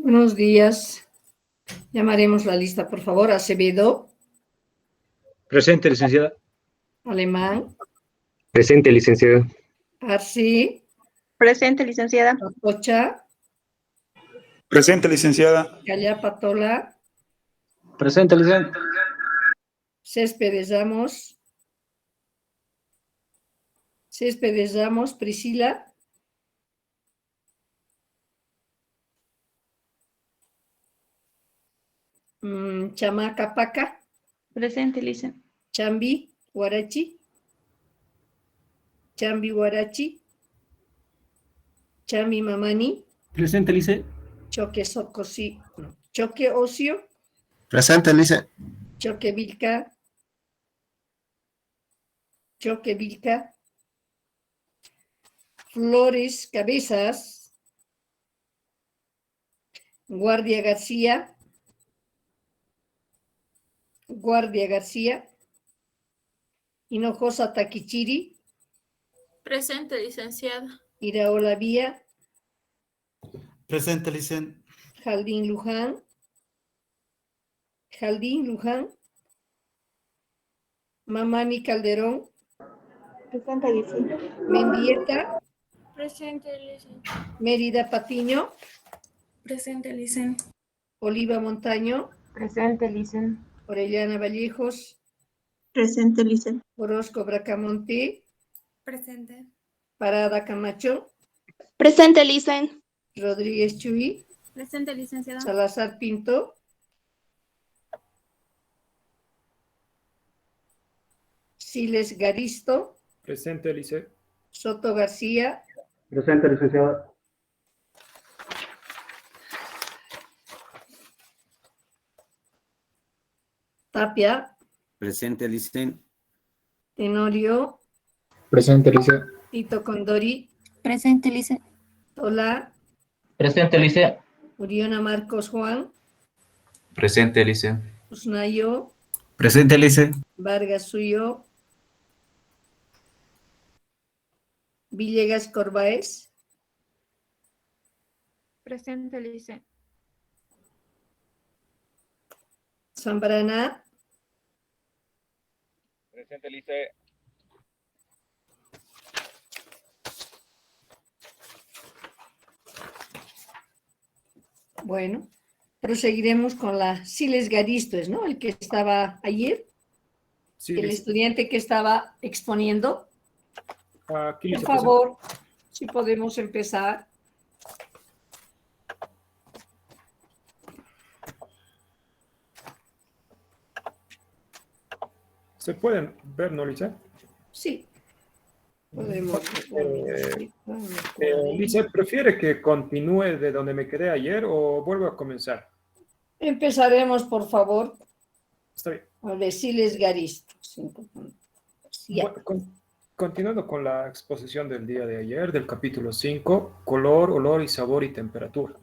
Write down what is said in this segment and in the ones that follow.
Buenos días. Llamaremos la lista, por favor. Acevedo. Presente, licenciada. Alemán. Presente, licenciado. Arce. Presente, licenciada. Atocha. Presente, licenciada. Callapatola. Presente, licenciada. Céspedes Ramos. Céspedes Ramos. Priscila. Chamaca Paca. Presente, lice. Chambi Huarachi. Chambi Huarachi. Chambi Mamani. Presente, lice. Choque Socosi. No. Choque Ocio. Presente, lice. Choque Vilca. Choque Vilca. Flores Cabezas. Guardia García. Guardia García. Hinojosa Taquichiri. Presente, licenciada. Iraola Vía. Presente, licen. Jaldín Luján. Jaldín Luján. Mamani Calderón. Presente, lice. Mendieta. Presente, licenciada. Mérida Patiño. Presente, licenciada. Oliva Montaño. Presente, lice. Orellana Vallejos. Presente, lice. Orozco Bracamonte. Presente. Parada Camacho. Presente, lice. Rodríguez Chuy. Presente, licenciada. Salazar Pinto. Siles Garisto. Presente, lice. Soto García. Presente, licenciada. Tapia. Presente, licen. Tenorio. Presente, lice. Tito Condori. Presente, lice. Tola. Presente, lice. Uriona Marcos Juan. Presente, lice. Usnayo. Presente, licen. Vargas Suyo. Villegas Corbaez. Presente, lice. Zambrana. Presente, lice. Bueno, proseguiremos con la Siles Garisto, ¿no? El que estaba ayer, Sí, el lice. estudiante que estaba exponiendo. Aquí, Por lice, favor, si podemos empezar. ¿Se pueden ver, no, lice? Sí, podemos. Lice, ¿prefiere que continúe de donde me quedé ayer o vuelvo a comenzar? Empezaremos, por favor, Está bien. a ver, Siles Garisto. 5.7. Bueno, continuando con la exposición del día de ayer, del capítulo 5, color, olor y sabor y temperatura.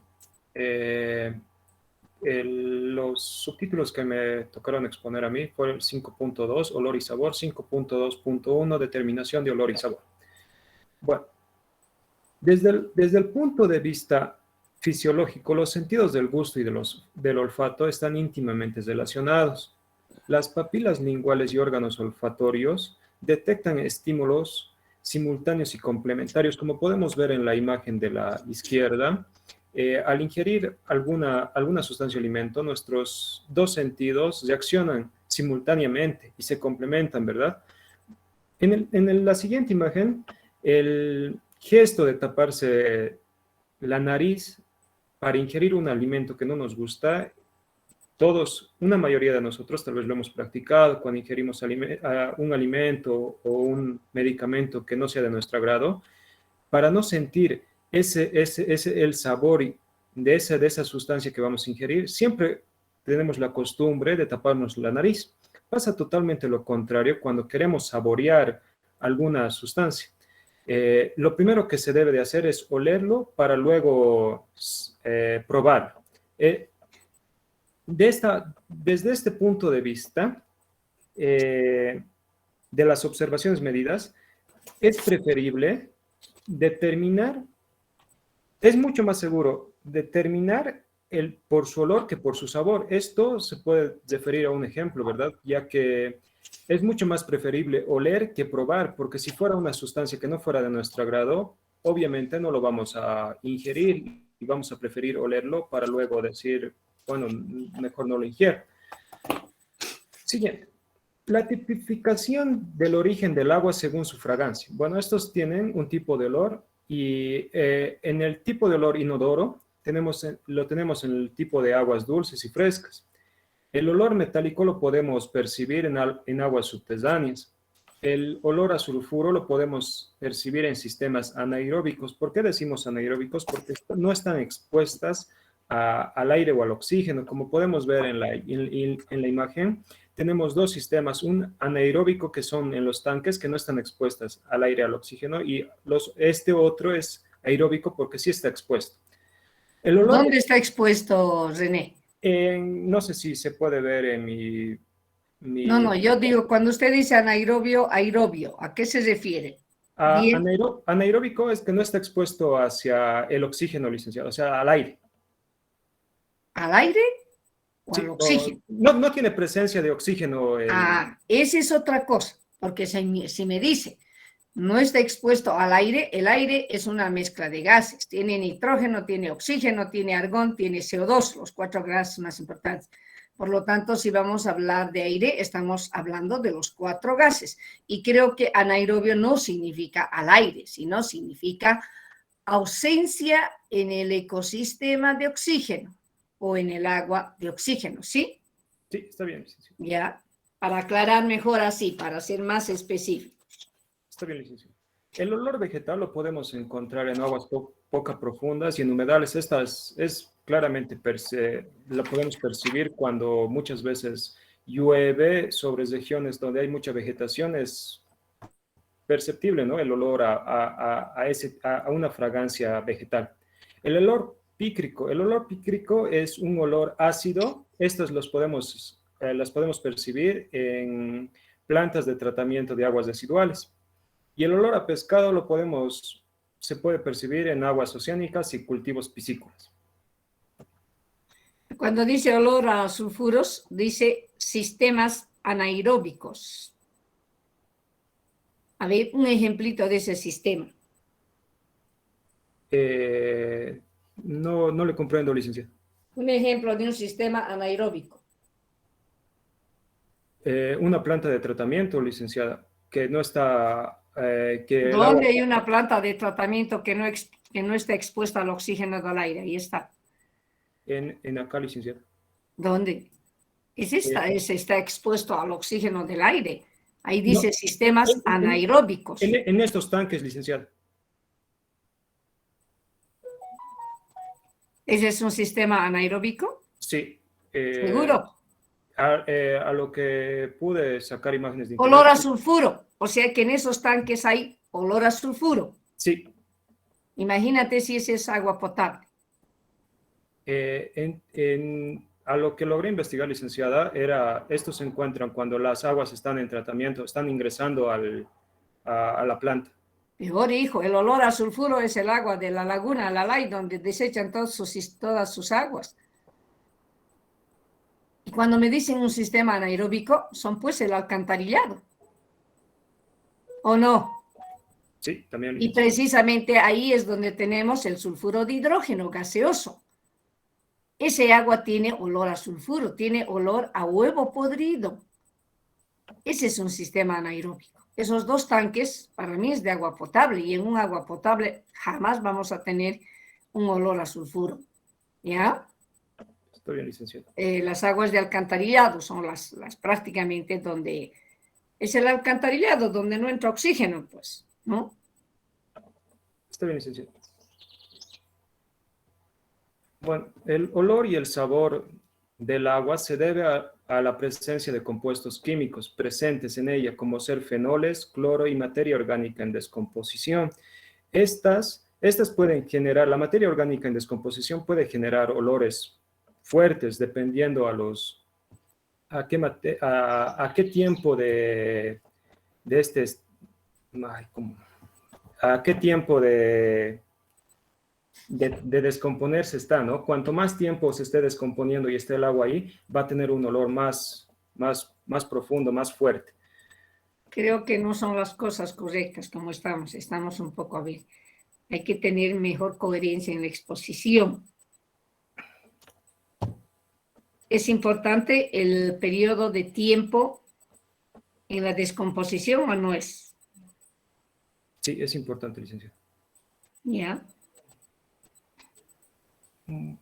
Los subtítulos que me tocaron exponer a mí fueron 5.2, olor y sabor, 5.2.1, determinación de olor y sabor. Bueno, desde el punto de vista fisiológico, los sentidos del gusto y del olfato están íntimamente relacionados. Las papilas linguales y órganos olfatorios detectan estímulos simultáneos y complementarios, como podemos ver en la imagen de la izquierda. Al ingerir alguna sustancia o alimento, nuestros dos sentidos reaccionan simultáneamente y se complementan, ¿verdad? En la siguiente imagen, el gesto de taparse la nariz para ingerir un alimento que no nos gusta, una mayoría de nosotros tal vez lo hemos practicado cuando ingerimos un alimento o un medicamento que no sea de nuestro agrado, para no sentir el sabor de esa sustancia que vamos a ingerir, siempre tenemos la costumbre de taparnos la nariz. Pasa totalmente lo contrario cuando queremos saborear alguna sustancia. Lo primero que se debe de hacer es olerlo para luego probarlo. Desde este punto de vista, de las observaciones medidas, es preferible es mucho más seguro determinar por su olor que por su sabor. Esto se puede referir a un ejemplo, ¿verdad? Ya que es mucho más preferible oler que probar, porque si fuera una sustancia que no fuera de nuestro agrado, obviamente no lo vamos a ingerir y vamos a preferir olerlo para luego decir, bueno, mejor no lo ingiero. Siguiente. La tipificación del origen del agua según su fragancia. Bueno, estos tienen un tipo de olor y en el tipo de olor inodoro lo tenemos en el tipo de aguas dulces y frescas. El olor metálico lo podemos percibir en aguas subterráneas. El olor a sulfuro lo podemos percibir en sistemas anaeróbicos. ¿Por qué decimos anaeróbicos? Porque no están expuestas al aire o al oxígeno. Como podemos ver en la imagen, tenemos dos sistemas, un anaeróbico que son en los tanques que no están expuestas al aire, al oxígeno, y este otro es aeróbico porque sí está expuesto. El olor, ¿Dónde está expuesto, René? no sé si se puede ver en mi No, yo digo, cuando usted dice anaerobio, aerobio, ¿a qué se refiere? Bien. Anaeróbico es que no está expuesto hacia el oxígeno, licenciado, o sea, al aire. ¿Al aire o Sí, al oxígeno? no tiene presencia de oxígeno. Esa es otra cosa, porque si me dice, no está expuesto al aire, el aire es una mezcla de gases, tiene nitrógeno, tiene oxígeno, tiene argón, tiene CO2, los 4 gases más importantes. Por lo tanto, si vamos a hablar de aire, estamos hablando de los 4 gases. Y creo que anaerobio no significa al aire, sino significa ausencia en el ecosistema de oxígeno o en el agua de oxígeno, ¿sí? Sí, está bien, licenciado. Ya, para aclarar mejor así, para ser más específico. Está bien, licenciado. El olor vegetal lo podemos encontrar en aguas poco profundas y en humedales. Estas es claramente, la podemos percibir cuando muchas veces llueve sobre regiones donde hay mucha vegetación. Es perceptible, ¿no? El olor a una fragancia vegetal. El olor pícrico es un olor ácido. Estas las podemos percibir en plantas de tratamiento de aguas residuales. Y el olor a pescado se puede percibir en aguas oceánicas y cultivos piscícolas. Cuando dice olor a sulfuros, dice sistemas anaeróbicos. A ver, un ejemplito de ese sistema. No le comprendo, licenciado. Un ejemplo de un sistema anaeróbico. Una planta de tratamiento, licenciada, que no está... ¿Dónde hay una planta de tratamiento que no está expuesta al oxígeno del aire? Ahí está. En acá, licenciada. ¿Dónde? Está expuesto al oxígeno del aire. Ahí dice sistemas anaeróbicos. En estos tanques, licenciada. ¿Ese es un sistema anaeróbico? Sí. ¿Seguro? A lo que pude sacar imágenes de internet. Olor a sulfuro. O sea que en esos tanques hay olor a sulfuro. Sí. Imagínate si ese es agua potable. A lo que logré investigar, licenciada, estos se encuentran cuando las aguas están en tratamiento, están ingresando a la planta. Peor, hijo, el olor a sulfuro es el agua de la laguna, la ley, donde desechan todas sus aguas. Y cuando me dicen un sistema anaeróbico, son pues el alcantarillado. ¿O no? Sí, también. Y precisamente ahí es donde tenemos el sulfuro de hidrógeno gaseoso. Ese agua tiene olor a sulfuro, tiene olor a huevo podrido. Ese es un sistema anaeróbico. Esos 2 tanques para mí es de agua potable y en un agua potable jamás vamos a tener un olor a sulfuro. ¿Ya? Está bien, licenciado. Las aguas de alcantarillado son las prácticamente donde es el alcantarillado donde no entra oxígeno, pues, ¿no? Está bien, licenciado. Bueno, el olor y el sabor del agua se debe a la presencia de compuestos químicos presentes en ella, como ser fenoles, cloro y materia orgánica en descomposición. Estas pueden generar, la materia orgánica en descomposición puede generar olores fuertes dependiendo a qué tiempo a qué tiempo de descomponerse está, ¿no? Cuanto más tiempo se esté descomponiendo y esté el agua ahí, va a tener un olor más profundo, más fuerte. Creo que no son las cosas correctas como estamos un poco bien. Hay que tener mejor coherencia en la exposición. ¿Es importante el periodo de tiempo en la descomposición o no es? Sí, es importante, licenciado. ¿Ya?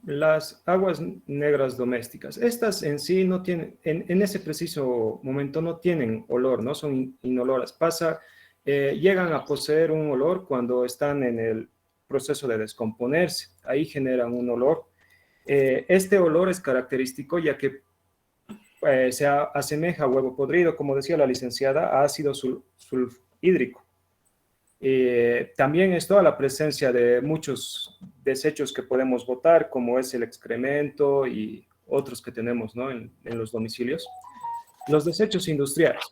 Las aguas negras domésticas, estas en sí no tienen, en ese preciso momento no tienen olor, no son inoloras. Llegan a poseer un olor cuando están en el proceso de descomponerse, ahí generan un olor. Este olor es característico ya que se asemeja a huevo podrido, como decía la licenciada, a ácido sulfhídrico. También es toda la presencia de muchos desechos que podemos botar, como es el excremento y otros que tenemos, ¿no? en los domicilios. Los desechos industriales.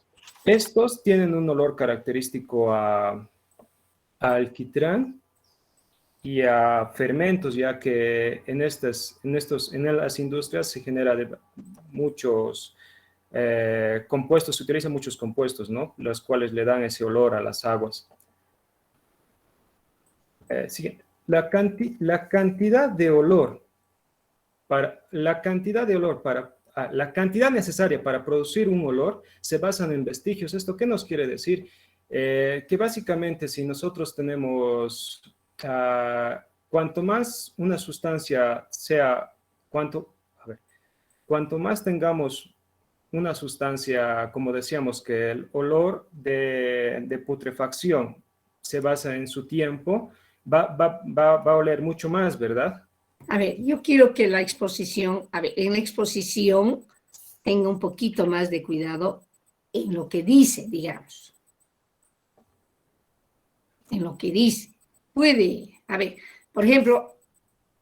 Estos tienen un olor característico a alquitrán y a fermentos, ya que en las industrias se genera muchos compuestos, se utilizan muchos compuestos, ¿no? Los cuales le dan ese olor a las aguas. Siguiente. La cantidad necesaria para producir un olor se basan en vestigios. ¿Esto qué nos quiere decir? Que básicamente si nosotros tenemos, cuanto más una sustancia sea, cuanto más tengamos una sustancia, como decíamos, que el olor de putrefacción se basa en su tiempo, va a oler mucho más, ¿verdad? A ver, yo quiero que en la exposición tenga un poquito más de cuidado en lo que dice, digamos. En lo que dice. A ver, por ejemplo,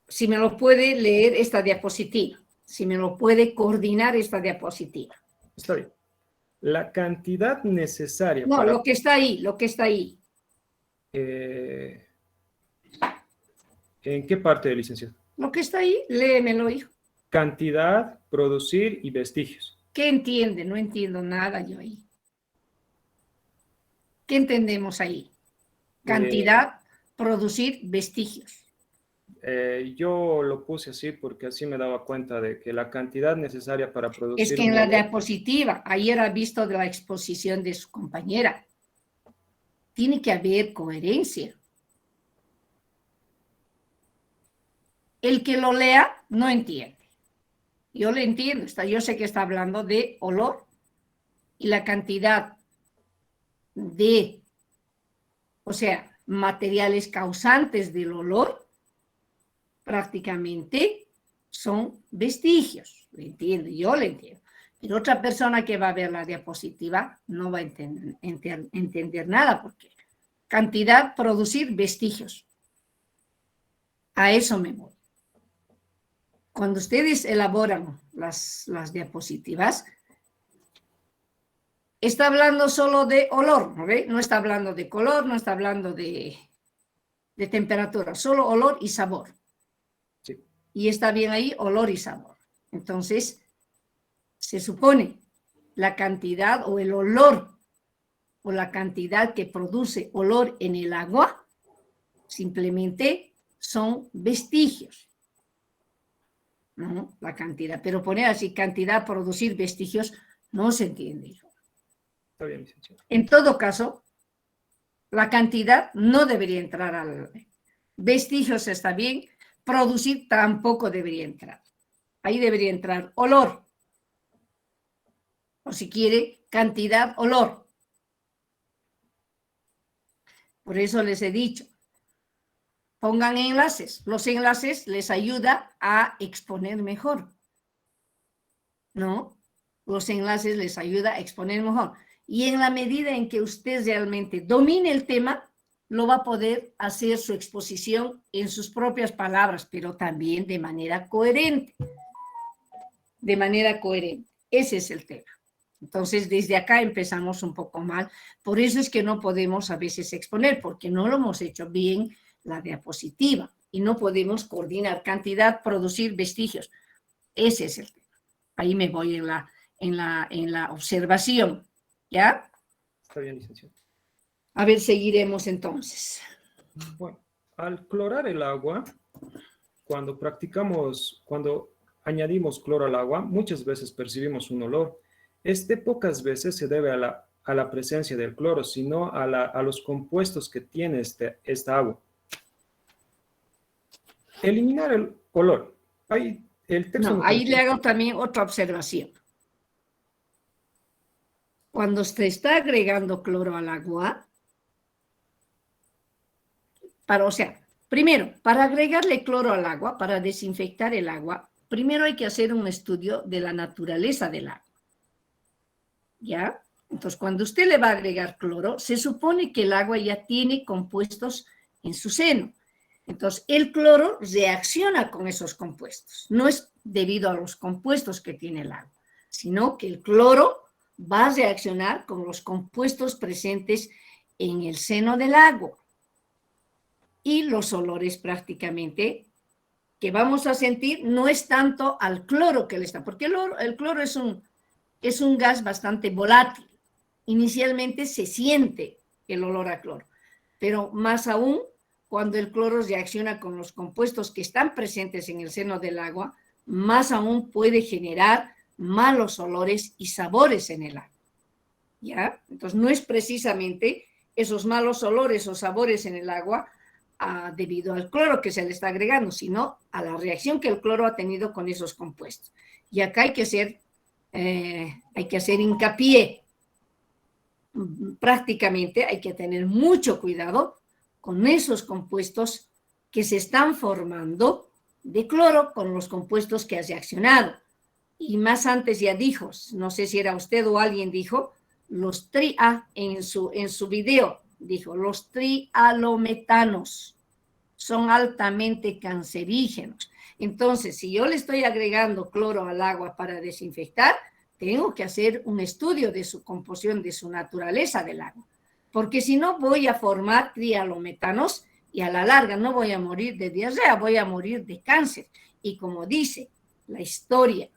si me lo puede leer esta diapositiva, si me lo puede coordinar esta diapositiva. Está bien. La cantidad necesaria No, para... lo que está ahí. ¿En qué parte, licenciado? Lo que está ahí, léemelo, hijo. Cantidad, producir y vestigios. ¿Qué entiende? No entiendo nada yo ahí. ¿Qué entendemos ahí? Cantidad, producir, vestigios. Yo lo puse así porque así me daba cuenta de que la cantidad necesaria para producir... Es que en la diapositiva, ayer ha visto de la exposición de su compañera, tiene que haber coherencia. El que lo lea no entiende. Yo le entiendo, yo sé que está hablando de olor y la cantidad de, materiales causantes del olor prácticamente son vestigios. Lo entiendo, yo lo entiendo. Pero otra persona que va a ver la diapositiva no va a entender nada porque cantidad, producir, vestigios. A eso me voy. Cuando ustedes elaboran las diapositivas, está hablando solo de olor, ¿no ve? No está hablando de color, no está hablando de temperatura, solo olor y sabor. Sí. Y está bien ahí, olor y sabor. Entonces, se supone la cantidad o el olor o la cantidad que produce olor en el agua, simplemente son vestigios. ¿No? La cantidad, pero poner así cantidad, producir vestigios, no se entiende. Está bien, licenciado. En todo caso, la cantidad no debería entrar al... Vestigios está bien, producir tampoco debería entrar. Ahí debería entrar olor. O si quiere, cantidad, olor. Por eso les he dicho, pongan enlaces. Los enlaces les ayuda a exponer mejor. ¿No? Los enlaces les ayuda a exponer mejor. Y en la medida en que usted realmente domine el tema, lo va a poder hacer su exposición en sus propias palabras, pero también de manera coherente. De manera coherente. Ese es el tema. Entonces, desde acá empezamos un poco mal. Por eso es que no podemos a veces exponer, porque no lo hemos hecho bien la diapositiva. y no podemos coordinar cantidad, producir vestigios. Ese es el tema. Ahí me voy en la observación, ¿ya? Está bien, licenciado. A ver, seguiremos entonces. Bueno, al clorar el agua, cuando añadimos cloro al agua, muchas veces percibimos un olor. Pocas veces se debe a la presencia del cloro, sino a los compuestos que tiene esta agua. Eliminar el olor. Ahí Le hago también otra observación. Cuando se está agregando cloro al agua, primero, para agregarle cloro al agua, para desinfectar el agua, primero hay que hacer un estudio de la naturaleza del agua. ¿Ya? Entonces, cuando usted le va a agregar cloro, se supone que el agua ya tiene compuestos en su seno. Entonces, el cloro reacciona con esos compuestos. No es debido a los compuestos que tiene el agua, sino que el cloro va a reaccionar con los compuestos presentes en el seno del agua. Y los olores prácticamente que vamos a sentir no es tanto al cloro que le está, porque el cloro es un gas bastante volátil. Inicialmente se siente el olor a cloro, pero más aún cuando el cloro reacciona con los compuestos que están presentes en el seno del agua, más aún puede generar malos olores y sabores en el agua. ¿Ya? Entonces no es precisamente esos malos olores o sabores en el agua debido al cloro que se le está agregando, sino a la reacción que el cloro ha tenido con esos compuestos. Y acá hay que hacer hincapié. Prácticamente hay que tener mucho cuidado con esos compuestos que se están formando de cloro con los compuestos que ha reaccionado. Y más antes ya dijo, no sé si era usted o alguien dijo, en su video, dijo, los trialometanos son altamente cancerígenos. Entonces, si yo le estoy agregando cloro al agua para desinfectar, tengo que hacer un estudio de su composición, de su naturaleza del agua, porque si no voy a formar trialometanos y a la larga no voy a morir de diarrea, voy a morir de cáncer. Y como dice la historia,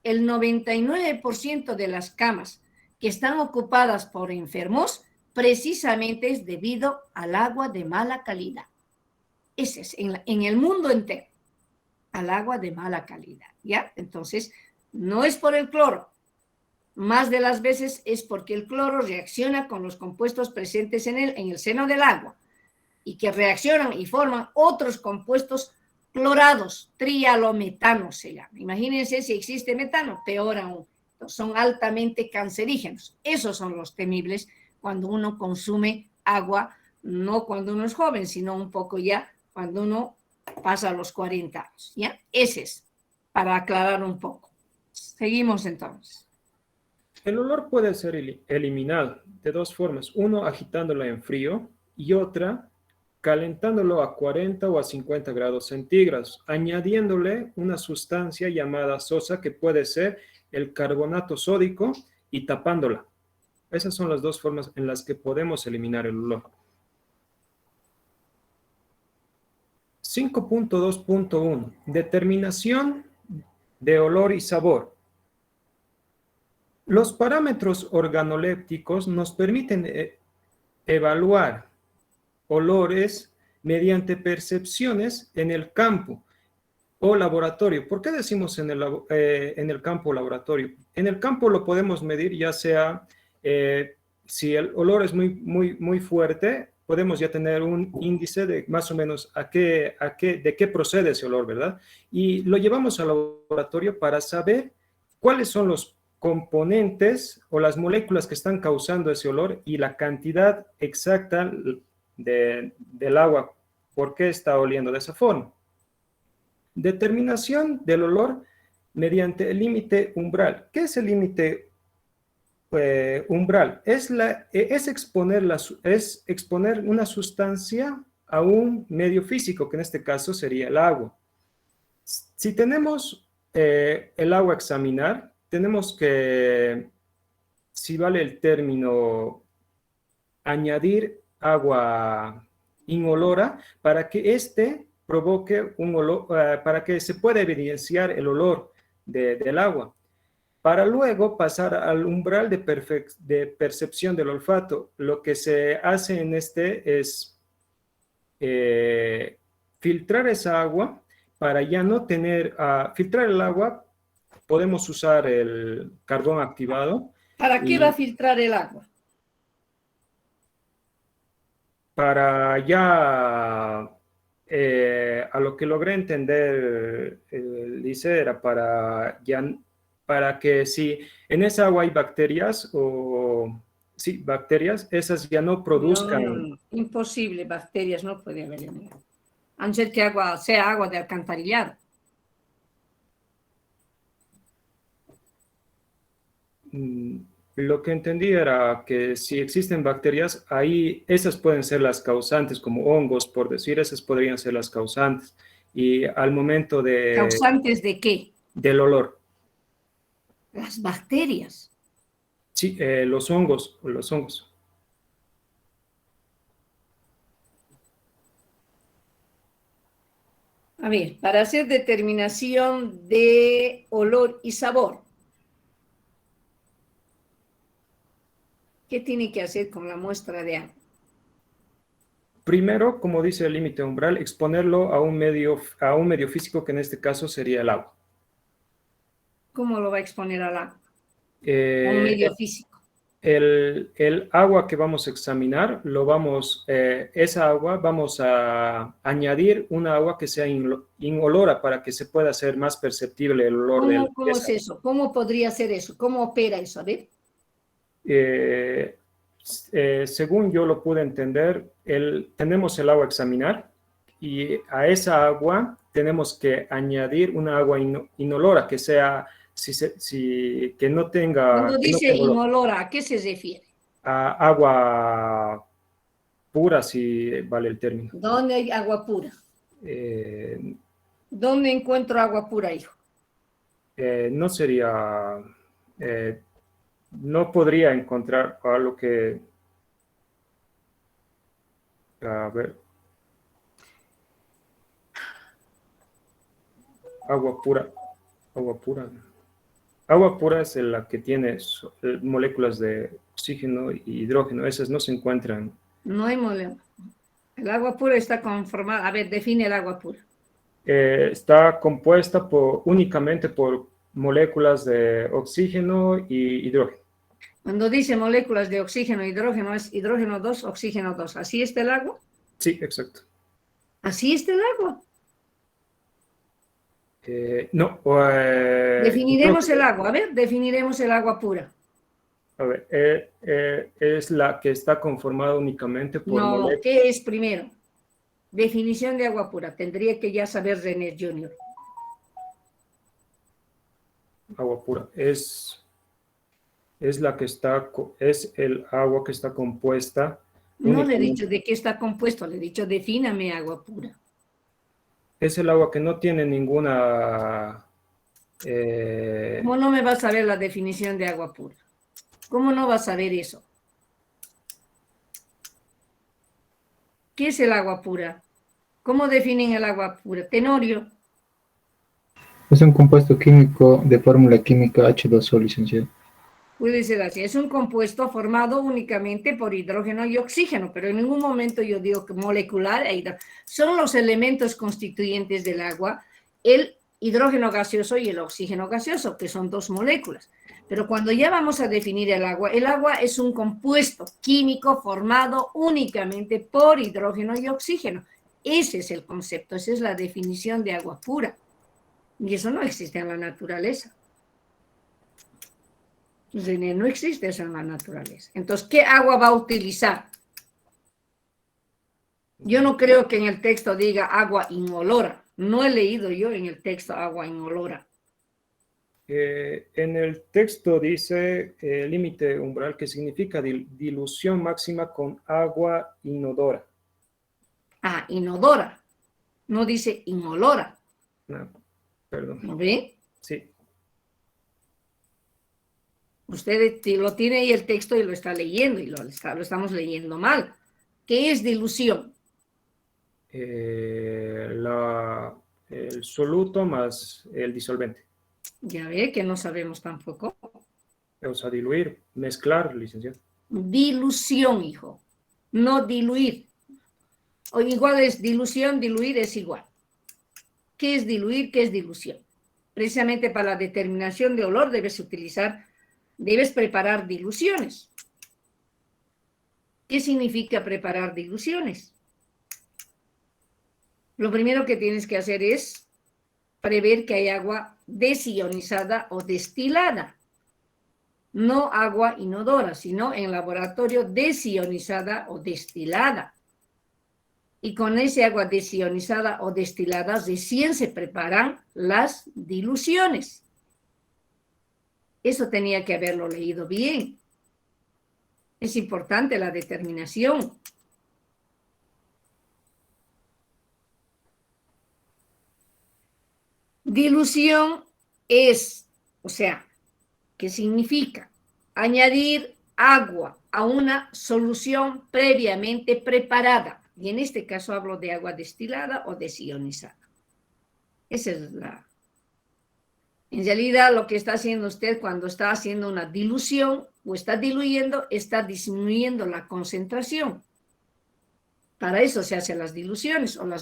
el 99% de las camas que están ocupadas por enfermos precisamente es debido al agua de mala calidad. Ese es en el mundo entero, al agua de mala calidad, ¿ya? Entonces, no es por el cloro, más de las veces es porque el cloro reacciona con los compuestos presentes en el seno del agua y que reaccionan y forman otros compuestos clorados, trialometanos se llama. Imagínense si existe metano, peor aún. Entonces, son altamente cancerígenos. Esos son los temibles cuando uno consume agua, no cuando uno es joven, sino un poco ya cuando uno pasa los 40 años. ¿Ya? Ese es, para aclarar un poco. Seguimos entonces. El olor puede ser eliminado de dos formas. Uno, agitándolo en frío y otra, calentándolo a 40 o a 50 grados centígrados, añadiéndole una sustancia llamada sosa que puede ser el carbonato sódico y tapándola. Esas son las dos formas en las que podemos eliminar el olor. 5.2.1. Determinación de olor y sabor. Los parámetros organolépticos nos permiten evaluar olores mediante percepciones en el campo o laboratorio. ¿Por qué decimos en el campo o laboratorio? En el campo lo podemos medir ya sea, si el olor es muy fuerte, podemos ya tener un índice de más o menos de qué procede ese olor, ¿verdad? Y lo llevamos al laboratorio para saber cuáles son los componentes o las moléculas que están causando ese olor y la cantidad exacta del agua, por qué está oliendo de esa forma. Determinación del olor mediante el límite umbral. ¿Qué es el límite umbral? Es exponer una sustancia a un medio físico, que en este caso sería el agua. Si tenemos el agua a examinar, tenemos que, si vale el término, añadir agua inolora para que provoque un olor, para que se pueda evidenciar el olor del agua, para luego pasar al umbral de percepción del olfato. Lo que se hace en este es filtrar esa agua para ya no tener, filtrar el agua, podemos usar el carbón activado. ¿Para qué va a filtrar el agua? Para ya, a lo que logré entender, dice, era para que si en esa agua hay bacterias sí, bacterias, esas ya no produzcan. No. Imposible, bacterias no puede haber en ella. A no ser que sea agua de alcantarillado. Lo que entendí era que si existen bacterias, ahí esas pueden ser las causantes, como hongos, por decir, esas podrían ser las causantes. Y al momento ¿Causantes de qué? del olor. Las bacterias. Sí, los hongos. A ver, para hacer determinación de olor y sabor, ¿qué tiene que hacer con la muestra de agua? Primero, como dice el límite umbral, exponerlo a un medio físico, que en este caso sería el agua. ¿Cómo lo va a exponer al agua? A un medio físico. El agua que vamos a examinar, esa agua vamos a añadir una agua que sea inolora para que se pueda hacer más perceptible el olor. ¿Cómo es eso? ¿Cómo podría ser eso? ¿Cómo opera eso? A ver. Según yo lo pude entender, tenemos el agua a examinar y a esa agua tenemos que añadir una agua inolora que sea, que no tenga... Cuando dice inolora, ¿a qué se refiere? A agua pura, si vale el término. ¿Dónde hay agua pura? ¿Dónde encuentro agua pura, hijo? No sería... no podría encontrar algo que... A ver. Agua pura. Agua pura es la que tiene moléculas de oxígeno y hidrógeno. Esas no se encuentran. No hay moléculas. El agua pura está conformada. A ver, define el agua pura. Está compuesta únicamente por moléculas de oxígeno y hidrógeno. Cuando dice moléculas de oxígeno e hidrógeno, es hidrógeno 2, oxígeno 2. ¿Así está el agua? Sí, exacto. ¿Así está el agua? No. Definiremos el agua. A ver, definiremos el agua pura. A ver, es la que está conformada únicamente por moléculas. ¿Qué es primero? Definición de agua pura. Tendría que ya saber René Junior. Agua pura es la que es el agua que está compuesta. No le he dicho de qué está compuesto, le he dicho defíname agua pura. Es el agua que no tiene ninguna... ¿Cómo no me vas a saber la definición de agua pura? ¿Cómo no vas a saber eso? ¿Qué es el agua pura? ¿Cómo definen el agua pura? Tenorio. Es un compuesto químico de fórmula química H2O, licenciado. Puede ser así. Es un compuesto formado únicamente por hidrógeno y oxígeno, pero en ningún momento yo digo que molecular son los elementos constituyentes del agua, el hidrógeno gaseoso y el oxígeno gaseoso, que son dos moléculas. Pero cuando ya vamos a definir el agua es un compuesto químico formado únicamente por hidrógeno y oxígeno. Ese es el concepto, esa es la definición de agua pura. Y eso no existe en la naturaleza. René, no existe eso en la naturaleza. Entonces, ¿qué agua va a utilizar? Yo no creo que en el texto diga agua inolora. No he leído yo en el texto agua inolora. En el texto dice límite umbral, que significa dilución máxima con agua inodora. Ah, inodora. No dice inolora. No, perdón. ¿No ve? Sí. Usted lo tiene ahí el texto y lo está leyendo y lo estamos leyendo mal. ¿Qué es dilución? La el soluto más el disolvente. Ya ve que no sabemos tampoco. O sea, diluir, mezclar, licenciado. Dilución, hijo, no diluir. O igual es dilución, diluir es igual. ¿Qué es diluir? ¿Qué es dilución? Precisamente para la determinación de olor debes preparar diluciones. ¿Qué significa preparar diluciones? Lo primero que tienes que hacer es prever que hay agua desionizada o destilada. No agua inodora, sino en laboratorio desionizada o destilada. Y con ese agua desionizada o destilada recién se preparan las diluciones. Eso tenía que haberlo leído bien. Es importante la determinación. Dilución es, o sea, ¿qué significa? Añadir agua a una solución previamente preparada. Y en este caso hablo de agua destilada o desionizada. Esa es la... En realidad lo que está haciendo usted cuando está haciendo una dilución o está diluyendo, está disminuyendo la concentración. Para eso se hacen las diluciones o la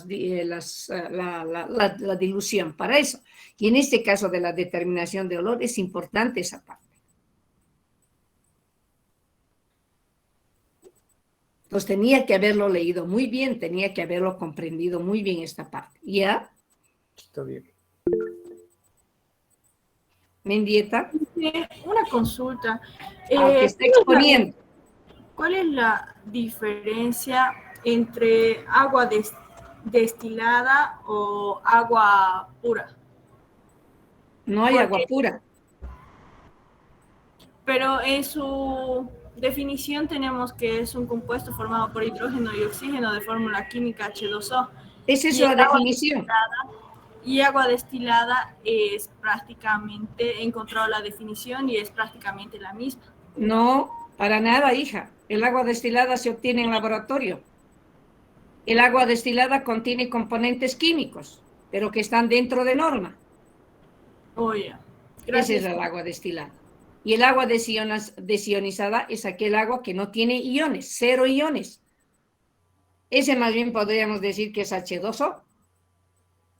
dilución, para eso. Y en este caso de la determinación de olor es importante esa parte. Entonces tenía que haberlo leído muy bien, tenía que haberlo comprendido muy bien esta parte. ¿Ya? Está bien. Mendieta, Una consulta. que está exponiendo. ¿Cuál es la diferencia entre agua destilada o agua pura? No hay agua pura. Pero en su definición tenemos que es un compuesto formado por hidrógeno y oxígeno de fórmula química H2O. Esa es Y la el agua definición. Y agua destilada es prácticamente, he encontrado la definición y es prácticamente la misma. No, para nada, hija. El agua destilada se obtiene en laboratorio. El agua destilada contiene componentes químicos, pero que están dentro de norma. Oye, Ese es el agua destilada. Y el agua desionizada es aquel agua que no tiene iones, 0 iones. Ese más bien podríamos decir que es H2O.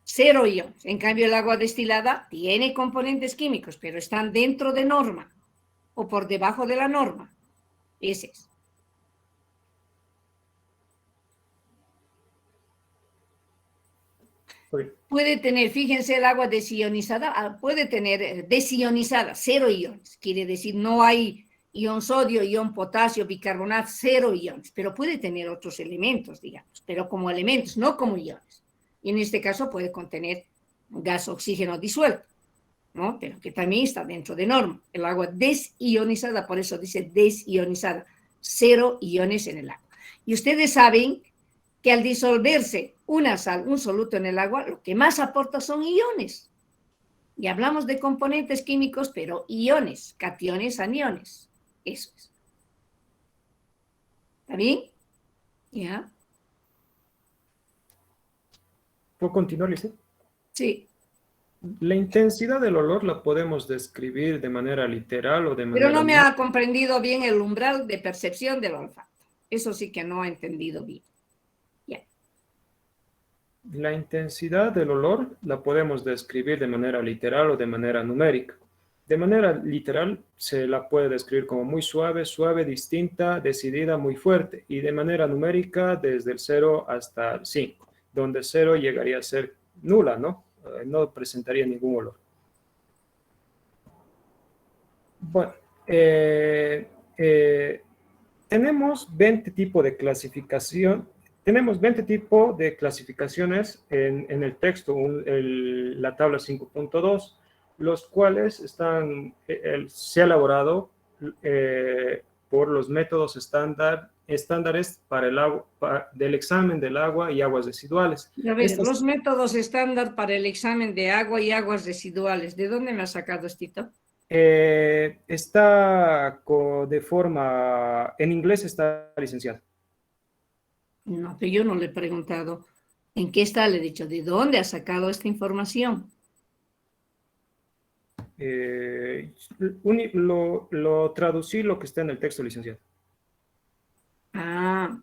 0 iones. En cambio, el agua destilada tiene componentes químicos, pero están dentro de norma o por debajo de la norma. Ese es. Puede tener, fíjense, el agua desionizada, puede tener desionizada, 0 iones. Quiere decir, no hay ion sodio, ion potasio, bicarbonato, 0 iones, pero puede tener otros elementos, digamos, pero como elementos, no como iones. Y en este caso puede contener gas oxígeno disuelto, ¿no? Pero que también está dentro de norma. El agua desionizada, por eso dice desionizada, 0 iones en el agua. Y ustedes saben que al disolverse una sal, un soluto en el agua, lo que más aporta son iones. Y hablamos de componentes químicos, pero iones, cationes, aniones. Eso es. ¿Está bien? ¿Ya? ¿Puedo continuar, Lice? Sí. La intensidad del olor la podemos describir de manera literal o de manera... Pero no me ha comprendido bien el umbral de percepción del olfato. Eso sí que no ha entendido bien. Ya. La intensidad del olor la podemos describir de manera literal o de manera numérica. De manera literal se la puede describir como muy suave, suave, distinta, decidida, muy fuerte. Y de manera numérica desde el 0 hasta el 5, donde 0 llegaría a ser nula, ¿no? No presentaría ningún olor. Bueno, tenemos 20 tipos de clasificación. Tenemos 20 tipos de clasificaciones en el texto, la tabla 5.2, los cuales se ha elaborado por los métodos estándares para el agua, del examen del agua y aguas residuales. A ver, los métodos estándar para el examen de agua y aguas residuales, ¿de dónde me has sacado esto? Está de forma, en inglés está licenciado. No, pero yo no le he preguntado ¿En qué está? Le he dicho, ¿de dónde ha sacado esta información? Lo traducí lo que está en el texto, licenciado. Ah,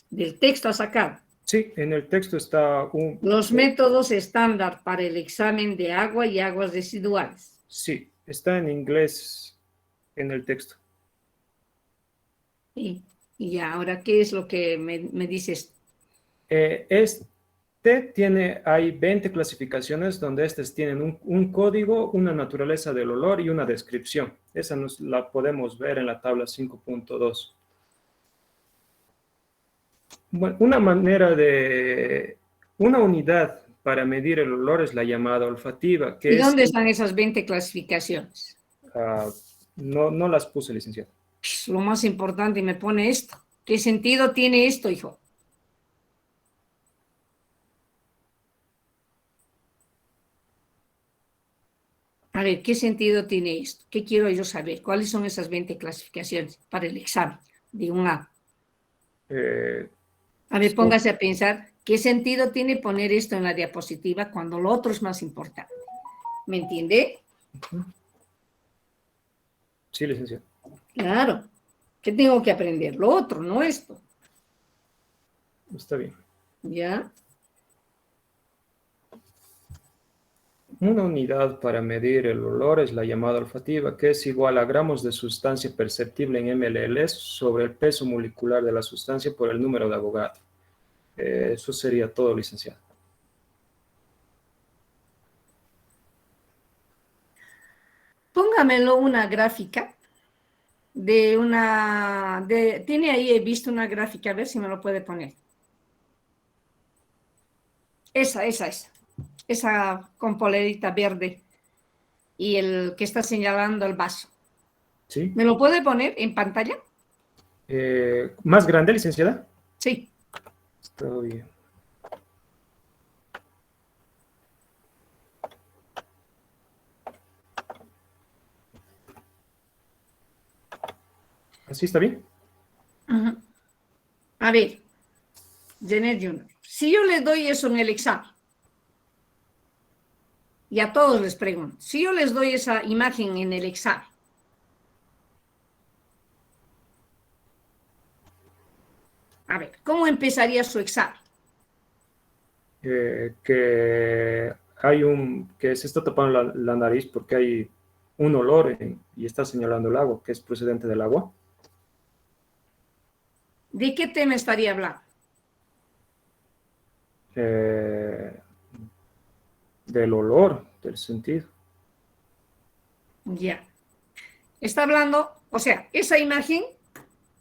del texto ha sacado. Sí, en el texto está Los métodos estándar para el examen de agua y aguas residuales. Sí, está en inglés en el texto. Y ahora, ¿qué es lo que me dices? Hay 20 clasificaciones donde estas tienen un código, una naturaleza del olor y una descripción. Esa la podemos ver en la tabla 5.2. Bueno, una unidad para medir el olor es la llamada olfativa. ¿Y dónde están esas 20 clasificaciones? No las puse, licenciado. Es lo más importante, y me pone esto. ¿Qué sentido tiene esto, hijo? A ver, ¿qué sentido tiene esto? ¿Qué quiero yo saber? ¿Cuáles son esas 20 clasificaciones para el examen de un A? A ver, póngase a pensar, ¿qué sentido tiene poner esto en la diapositiva cuando lo otro es más importante? ¿Me entiende? Sí, licenciado. Claro. ¿Qué tengo que aprender? Lo otro, no esto. Está bien. ¿Ya? Una unidad para medir el olor es la llamada olfativa, que es igual a gramos de sustancia perceptible en ml sobre el peso molecular de la sustancia por el número de Avogadro. Eso sería todo, licenciado. Póngamelo una gráfica tiene ahí, he visto una gráfica, a ver si me lo puede poner. Esa con polerita verde y el que está señalando el vaso. ¿Sí? ¿Me lo puede poner en pantalla? ¿Más grande, licenciada? Sí. Está bien. ¿Así está bien? Uh-huh. A ver, Janet Junior, si yo les doy eso en el examen, y a todos les pregunto, si yo les doy esa imagen en el examen, a ver, ¿cómo empezaría su examen? Que se está tapando la nariz porque hay un olor y está señalando el agua, que es procedente del agua. ¿De qué tema estaría hablando? Del olor, del sentido. Ya. Está hablando, o sea, esa imagen,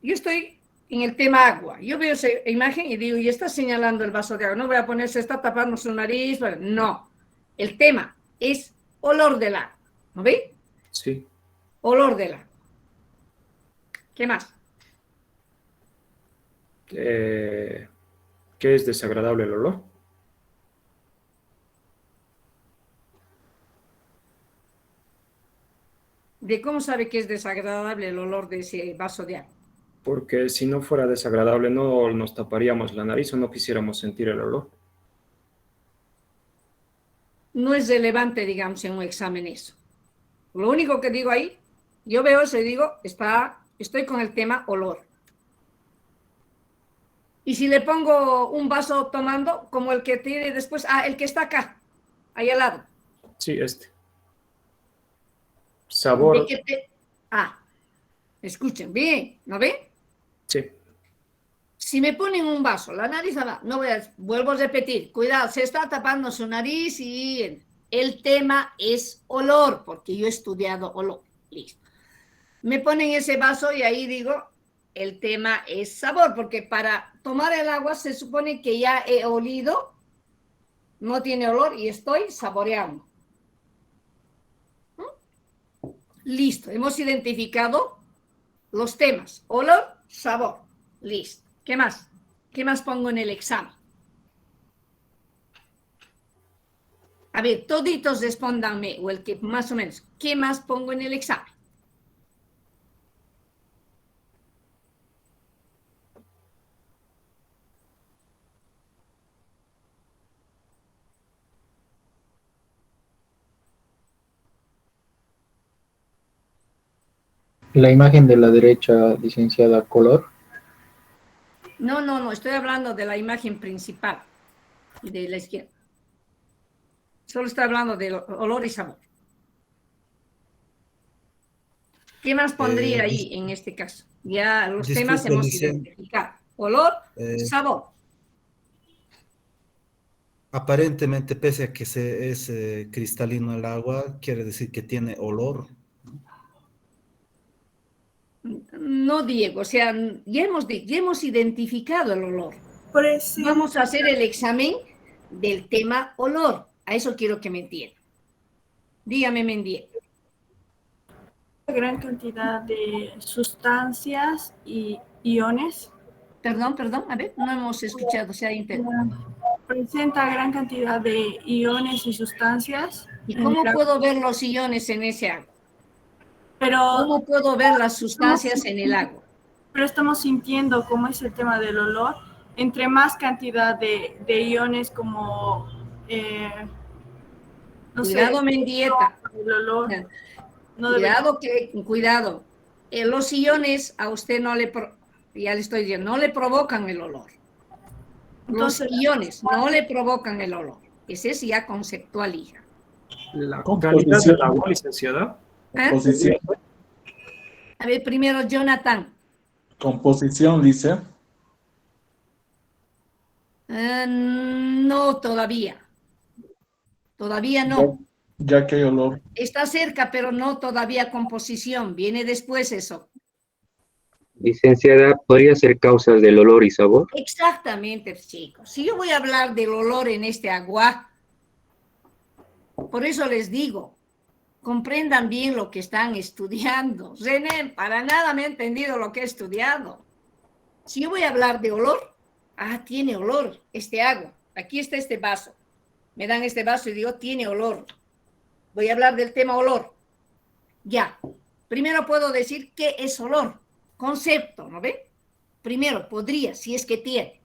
yo estoy en el tema agua. Yo veo esa imagen y digo, y está señalando el vaso de agua. No voy a poner, se está tapando su nariz. No. El tema es olor del agua. ¿No ve? Sí. Olor del agua. ¿Qué más? ¿Qué es desagradable el olor? ¿De cómo sabe que es desagradable el olor de ese vaso de agua? Porque si no fuera desagradable no nos taparíamos la nariz o no quisiéramos sentir el olor. No es relevante, digamos, en un examen eso. Lo único que digo ahí, yo veo eso y digo, estoy con el tema olor. Y si le pongo un vaso tomando, como el que tiene después, el que está acá, ahí al lado. Sí, sabor. Escuchen bien, ¿no ven? Sí. Si me ponen un vaso, la nariz abajo, vuelvo a repetir, cuidado, se está tapando su nariz y el tema es olor, porque yo he estudiado olor. Listo. Me ponen ese vaso y ahí digo, el tema es sabor, porque para tomar el agua se supone que ya he olido, no tiene olor y estoy saboreando. Listo, hemos identificado los temas, olor, sabor, listo. ¿Qué más? ¿Qué más pongo en el examen? A ver, toditos respóndanme, o el que más o menos, ¿qué más pongo en el examen? La imagen de la derecha, licenciada, color. No, estoy hablando de la imagen principal de la izquierda. Solo estoy hablando de olor y sabor. ¿Qué más pondría ahí en este caso? Ya los temas Disculpe, hemos Licen. identificado. Olor, Eh, sabor. Aparentemente, pese a que es cristalino el agua, quiere decir que tiene olor. No, Diego, o sea, ya hemos identificado el olor. Presenta Vamos a hacer el examen del tema olor. A eso quiero que me entienda. Dígame, Mendier. gran cantidad de sustancias y iones. Perdón, a ver, no hemos escuchado, Presenta gran cantidad de iones y sustancias. ¿Y cómo puedo ver los iones en ese agua? Pero ¿Cómo puedo ver las sustancias en el agua? pero estamos sintiendo cómo es el tema del olor. Entre más cantidad de iones como, no Cuidado, sé, Mendieta. el olor no debe... Cuidado. Los iones a usted ya le estoy diciendo, no le provocan el olor. Los Entonces, iones no le provocan el olor. Ese es ya conceptual, hija. La calidad del agua, licenciada. Composición. A ver, primero, Jonathan. Composición, dice. No, todavía. Todavía no. Ya que hay olor. Está cerca, pero no todavía composición. Viene después eso. Licenciada, ¿podría ser causas del olor y sabor? Exactamente, chicos. Si yo voy a hablar del olor en este agua, por eso les digo, comprendan bien lo que están estudiando. René, para nada me ha entendido lo que he estudiado. Si yo voy a hablar de olor, tiene olor este agua. Aquí está este vaso. Me dan este vaso y digo, tiene olor. Voy a hablar del tema olor. Ya. Primero puedo decir qué es olor. Concepto, ¿no ve? Primero, podría, si es que tiene.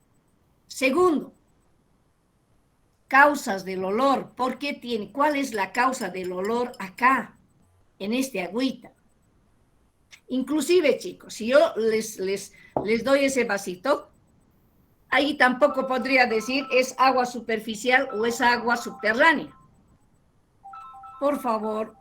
Segundo, causas del olor. ¿Por qué tiene? ¿Cuál es la causa del olor acá, en este agüita? Inclusive, chicos, si yo les doy ese vasito, ahí tampoco podría decir es agua superficial o es agua subterránea. Por favor.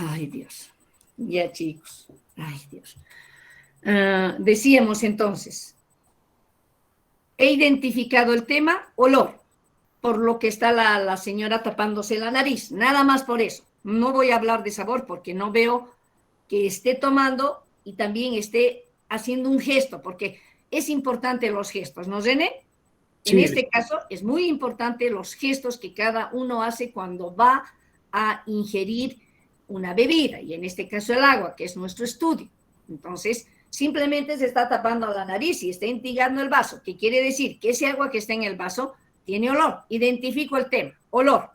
Ay, Dios. Ya, chicos. Ay, Dios. Decíamos entonces, he identificado el tema olor, por lo que está la señora tapándose la nariz, nada más por eso. No voy a hablar de sabor porque no veo que esté tomando y también esté haciendo un gesto, porque es importante los gestos, ¿no, René? En Sí. este caso es muy importante los gestos que cada uno hace cuando va a ingerir una bebida, y en este caso el agua, que es nuestro estudio. Entonces, simplemente se está tapando la nariz y está intrigando el vaso, que quiere decir que ese agua que está en el vaso tiene olor. Identifico el tema, olor.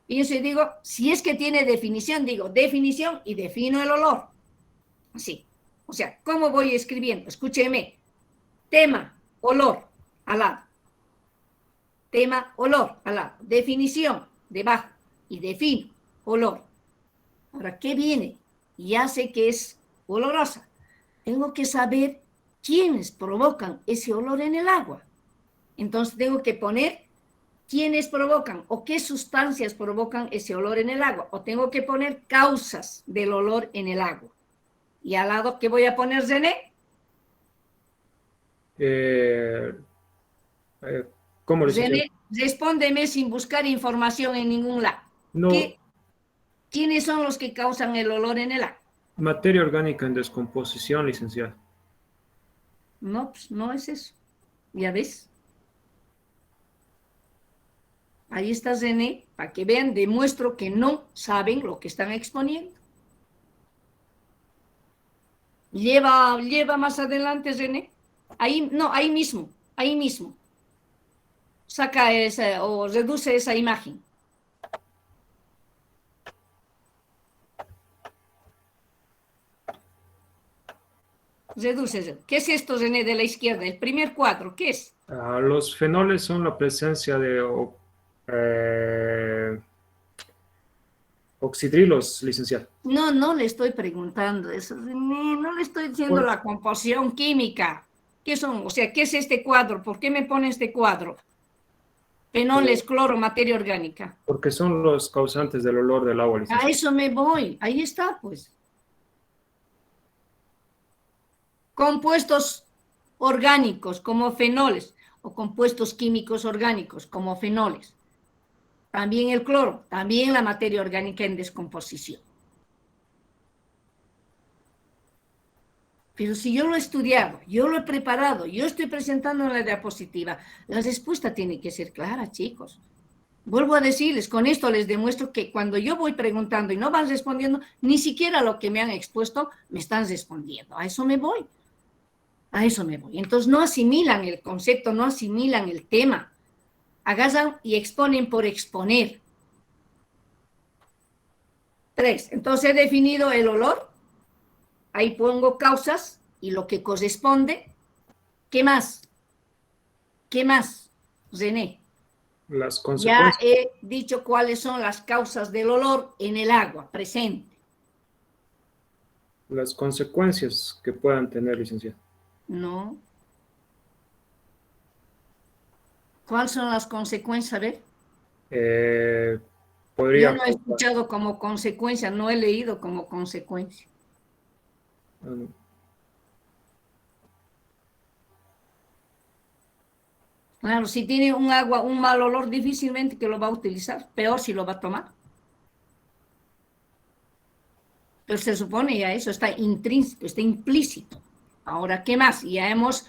Y yo sí digo, si es que tiene definición, digo definición y defino el olor. Así. O sea, ¿cómo voy escribiendo? Escúcheme. Tema, olor, al lado. Tema, olor, al lado. Definición, debajo. Y defino, olor. Ahora, ¿qué viene? Ya sé que es olorosa. Tengo que saber quiénes provocan ese olor en el agua. Entonces tengo que poner quiénes provocan o qué sustancias provocan ese olor en el agua. O tengo que poner causas del olor en el agua. Y al lado, ¿qué voy a poner, René? ¿Cómo le René, respóndeme sin buscar información en ningún lado. No, ¿Quiénes son los que causan el olor en el agua? materia orgánica en descomposición, licenciada. No, pues no es eso. ¿Ya ves? Ahí está René, para que vean, demuestro que no saben lo que están exponiendo. Lleva más adelante, René. Ahí, no, ahí mismo. Saca esa o reduce esa imagen. Reduce. ¿Qué es esto, René, de la izquierda? El primer cuadro, ¿qué es? Los fenoles son la presencia de oxidrilos, licenciada. No le estoy preguntando eso, René, no le estoy diciendo la composición química. ¿Qué son? O sea, ¿qué es este cuadro? ¿Por qué me pone este cuadro? Fenoles, cloro, materia orgánica. Porque son los causantes del olor del agua, licenciada. A eso me voy. Ahí está, pues. Compuestos orgánicos como fenoles o compuestos químicos orgánicos como fenoles. También el cloro, también la materia orgánica en descomposición. Pero si yo lo he estudiado, yo lo he preparado, yo estoy presentando la diapositiva, la respuesta tiene que ser clara, chicos. Vuelvo a decirles, con esto les demuestro que cuando yo voy preguntando y no van respondiendo, ni siquiera lo que me han expuesto me están respondiendo. A eso me voy. Entonces no asimilan el concepto, no asimilan el tema. Agarran y exponen por exponer. 3. Entonces he definido el olor. Ahí pongo causas y lo que corresponde. ¿Qué más? René? Las consecuencias. Ya he dicho cuáles son las causas del olor en el agua, presente. Las consecuencias que puedan tener, licenciada. No. ¿Cuáles son las consecuencias? A ver. Podría. Yo no he escuchado como consecuencia, no he leído como consecuencia. Claro, si tiene un agua, un mal olor, difícilmente que lo va a utilizar, peor si lo va a tomar. Pero se supone ya eso está intrínseco, está implícito. Ahora, ¿qué más? Ya hemos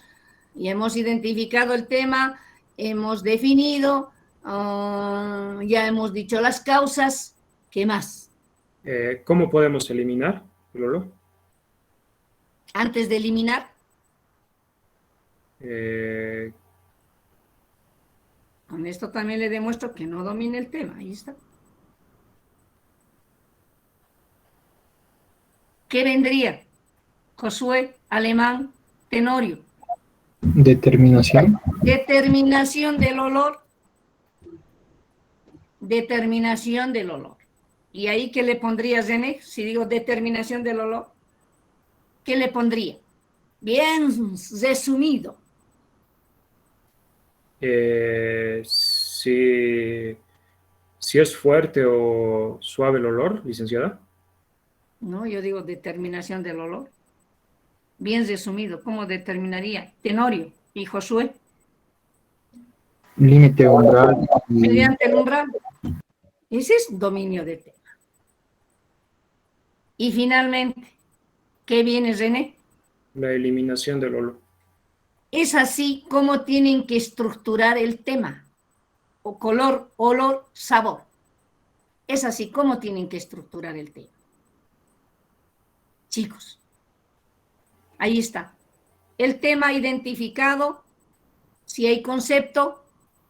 identificado el tema, hemos definido, ya hemos dicho las causas. ¿Qué más? ¿Cómo podemos eliminar el olor? Antes de eliminar. Con esto también le demuestro que no domina el tema. Ahí está. ¿Qué vendría? Josué, Alemán, Tenorio. Determinación. Determinación del olor. Determinación del olor. ¿Y ahí qué le pondría, René? Si digo determinación del olor, ¿qué le pondría? Bien resumido. Si es fuerte o suave el olor, licenciada. ¿no? Yo digo determinación del olor. Bien resumido, ¿cómo determinaría? Tenorio y Josué. Límite umbral. Mediante el umbral. Ese es dominio de tema. Y finalmente, ¿qué viene, René? La eliminación del olor. Es así como tienen que estructurar el tema. O color, olor, sabor. Es así como tienen que estructurar el tema. Chicos, ahí está. El tema identificado, si hay concepto,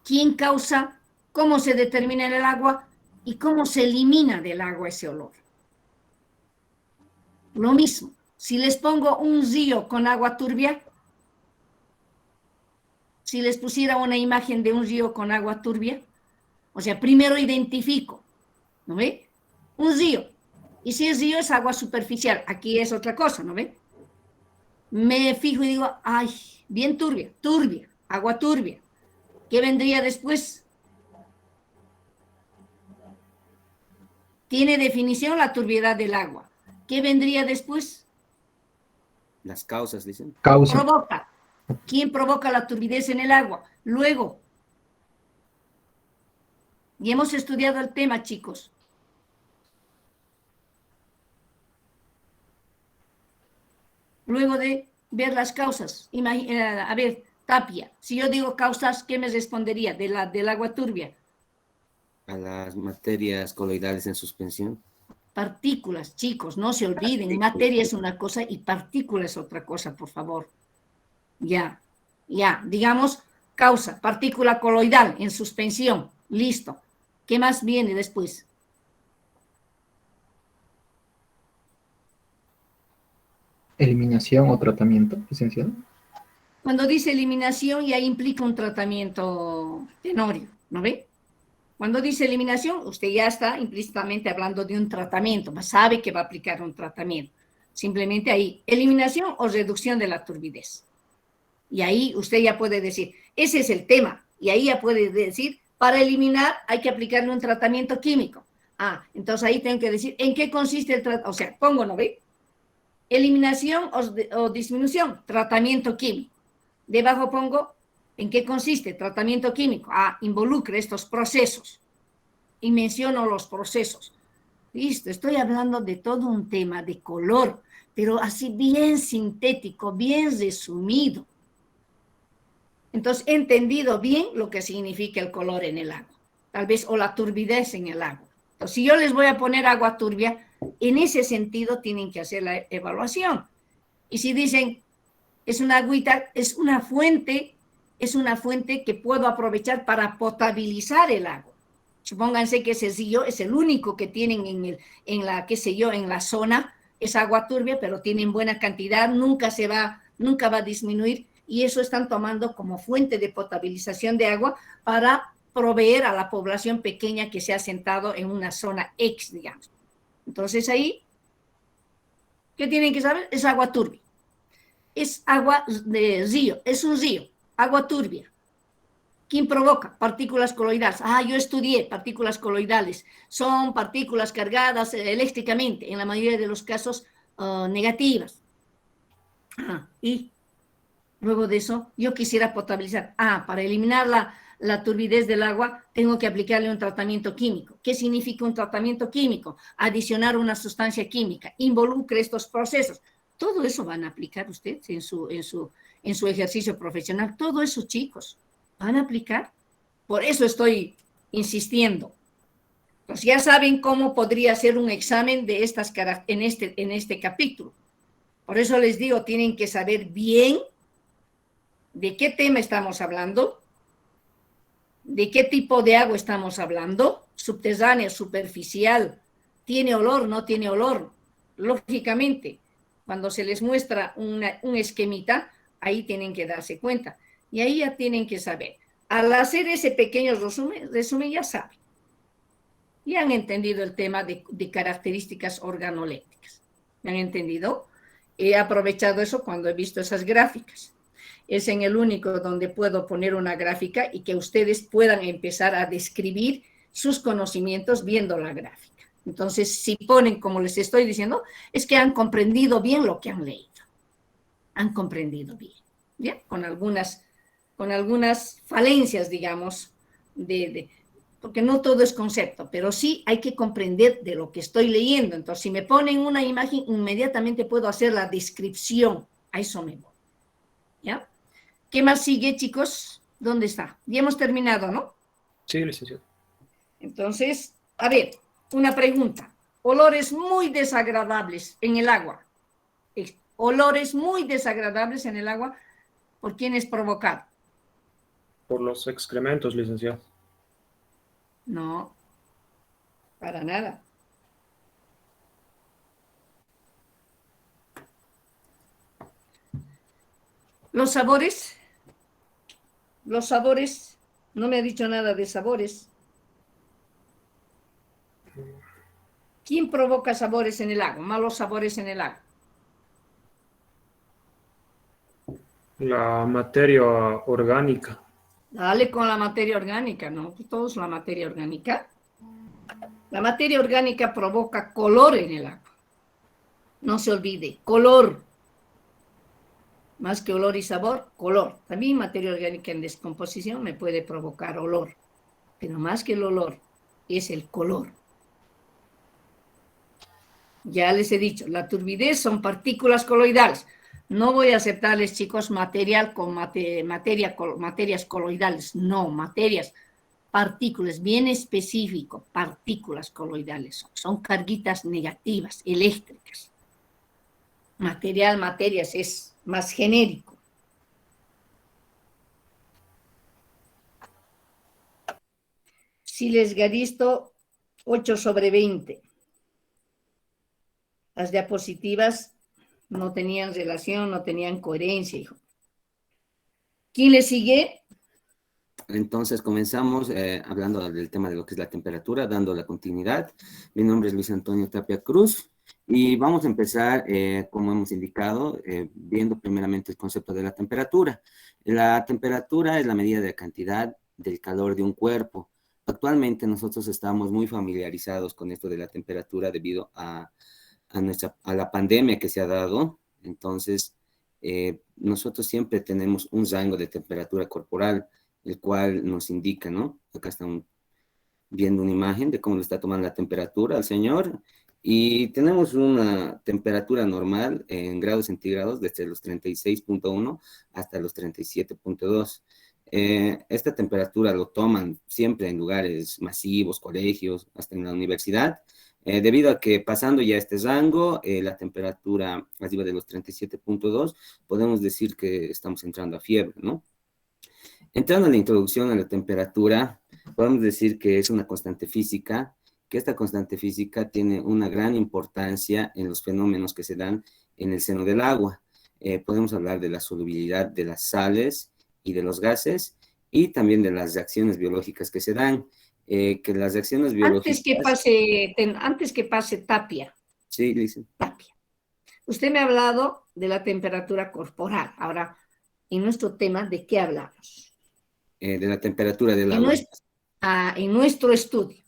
quién causa, cómo se determina en el agua y cómo se elimina del agua ese olor. Lo mismo, si les pongo un río con agua turbia, si les pusiera una imagen de un río con agua turbia, o sea, primero identifico, ¿no ve? Un río. Y si el río es agua superficial, aquí es otra cosa, ¿no ve? Me fijo y digo, ay, bien turbia, turbia, agua turbia. ¿Qué vendría después? Tiene definición la turbiedad del agua. ¿Qué vendría después? Las causas, dicen. Causa. Provoca. ¿Quién provoca la turbidez en el agua? Luego. Y hemos estudiado el tema, chicos. Luego de ver las causas. A ver, Tapia, si yo digo causas, ¿qué me respondería del agua turbia? A las materias coloidales en suspensión. Partículas, chicos, no se olviden. Materia es una cosa y partícula es otra cosa, por favor. Ya, digamos, causa, partícula coloidal en suspensión, listo. ¿Qué más viene después? Eliminación o tratamiento, licenciado. Cuando dice eliminación ya implica un tratamiento tenorio, ¿no ve? Cuando dice eliminación, usted ya está implícitamente hablando de un tratamiento, sabe que va a aplicar un tratamiento. Simplemente ahí, eliminación o reducción de la turbidez. Y ahí usted ya puede decir, ese es el tema. Y ahí ya puede decir, para eliminar hay que aplicarle un tratamiento químico. Ah, entonces ahí tengo que decir, ¿en qué consiste el tratamiento? O sea, pongo, ¿no ve? Eliminación o disminución, tratamiento químico. Debajo pongo, ¿en qué consiste? Tratamiento químico. Ah, involucra estos procesos. Y menciono los procesos. Listo, estoy hablando de todo un tema de color, pero así bien sintético, bien resumido. Entonces, he entendido bien lo que significa el color en el agua, tal vez, o la turbidez en el agua. Entonces, si yo les voy a poner agua turbia, en ese sentido tienen que hacer la evaluación. Y si dicen, es una agüita, es una fuente que puedo aprovechar para potabilizar el agua. Supónganse que ese río es el único que tienen en la zona, es agua turbia, pero tienen buena cantidad, nunca va a disminuir, y eso están tomando como fuente de potabilización de agua para proveer a la población pequeña que se ha asentado en una zona X, digamos. Entonces ahí, ¿qué tienen que saber? Es agua turbia. Es agua de río, es un río, agua turbia. ¿Quién provoca? Partículas coloidales. Ah, yo estudié partículas coloidales. Son partículas cargadas eléctricamente, en la mayoría de los casos negativas. Y luego de eso, yo quisiera potabilizar. Para eliminar la turbidez del agua, tengo que aplicarle un tratamiento químico. ¿Qué significa un tratamiento químico? Adicionar una sustancia química. Involucre estos procesos. Todo eso van a aplicar ustedes en su ejercicio profesional. Todo eso, chicos, van a aplicar. Por eso estoy insistiendo. Pues ya saben cómo podría ser un examen de estas en este capítulo. Por eso les digo, tienen que saber bien de qué tema estamos hablando, de qué tipo de agua estamos hablando, subterránea, superficial, tiene olor, no tiene olor. Lógicamente, cuando se les muestra un esquemita, ahí tienen que darse cuenta. Y ahí ya tienen que saber. Al hacer ese pequeño resumen ya saben. Ya han entendido el tema de características organolépticas. ¿Me han entendido? He aprovechado eso cuando he visto esas gráficas. Es en el único donde puedo poner una gráfica y que ustedes puedan empezar a describir sus conocimientos viendo la gráfica. Entonces, si ponen como les estoy diciendo, es que han comprendido bien lo que han leído. Han comprendido bien, ¿ya? Con algunas falencias, digamos, porque no todo es concepto, pero sí hay que comprender de lo que estoy leyendo. Entonces, si me ponen una imagen, inmediatamente puedo hacer la descripción. A eso me voy, ¿ya? ¿Qué más sigue, chicos? ¿Dónde está? Ya hemos terminado, ¿no? Sí, licenciado. Entonces, a ver, una pregunta. Olores muy desagradables en el agua. Olores muy desagradables en el agua, ¿por quién es provocado? Por los excrementos, licenciado. No, para nada. Los sabores, no me ha dicho nada de sabores. ¿Quién provoca sabores en el agua? Malos sabores en el agua. La materia orgánica. Dale con la materia orgánica, ¿no? Todos la materia orgánica. La materia orgánica provoca color en el agua. No se olvide, color. Más que olor y sabor, color. También materia orgánica en descomposición me puede provocar olor, pero más que el olor, es el color. Ya les he dicho, la turbidez son partículas coloidales. No voy a aceptarles, chicos, material con materias coloidales. No, materias, partículas, bien específico, partículas coloidales. Son carguitas negativas, eléctricas. Material, materias, es más genérico. Si les garisto 8/20. Las diapositivas no tenían relación, no tenían coherencia, hijo. ¿Quién le sigue? Entonces comenzamos hablando del tema de lo que es la temperatura, dando la continuidad. Mi nombre es Luis Antonio Tapia Cruz y vamos a empezar, como hemos indicado, viendo primeramente el concepto de la temperatura. La temperatura es la medida de la cantidad del calor de un cuerpo. Actualmente nosotros estamos muy familiarizados con esto de la temperatura debido a la pandemia que se ha dado. Entonces, nosotros siempre tenemos un rango de temperatura corporal, el cual nos indica, ¿no? Acá están viendo una imagen de cómo le está tomando la temperatura al señor, y tenemos una temperatura normal en grados centígrados desde los 36.1 hasta los 37.2. Esta temperatura lo toman siempre en lugares masivos, colegios, hasta en la universidad, debido a que pasando ya este rango, la temperatura arriba de los 37.2, podemos decir que estamos entrando a fiebre, ¿no? Entrando a la introducción a la temperatura, podemos decir que es una constante física, que esta constante física tiene una gran importancia en los fenómenos que se dan en el seno del agua. Podemos hablar de la solubilidad de las sales y de los gases, y también de las reacciones biológicas que se dan. Que las reacciones biológicas... Antes que pase Tapia. Sí, dice. Tapia. Usted me ha hablado de la temperatura corporal. Ahora, en nuestro tema, ¿de qué hablamos? De la temperatura del agua. En nuestro estudio.